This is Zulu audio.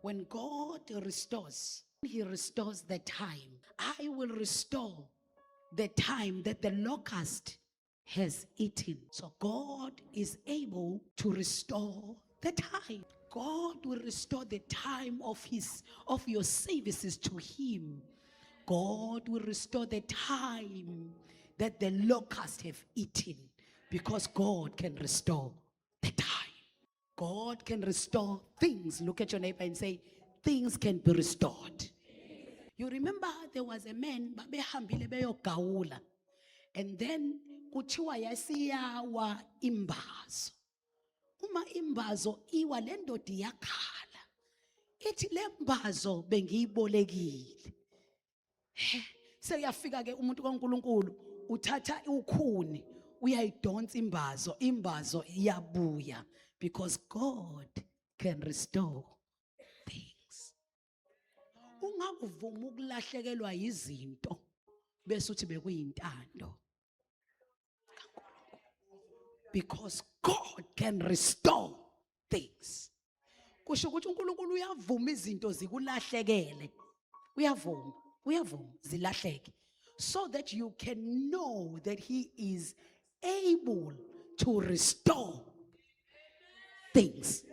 When God restores, He restores the time. I will restore the time that the locust has eaten. So God is able to restore the time. God will restore the time of your services to Him. God will restore the time that the locusts have eaten, because God can restore the time. God can restore things. Look at your neighbor and say, things can be restored. You remember there was a man babehambile beyogawula, and then kuthiwa yasiyawa imbazo. Uma imbazo iwa le ndoda iyakhala, ithi le mbazo bengiyibolekile. Seyafika ke umuntu kaNkulunkulu uthatha ukhuni uyayidonsa imbazo iyabuya, because God can restore things. Ungakuvuma ukulahlekelwa izinto bese uthi bekuyintando, because God can restore things. Kusho ukuthi uNkulunkulu uyavuma izinto zikulahlekele, uyavuma zilahleke, so that you can know that He is able to restore things.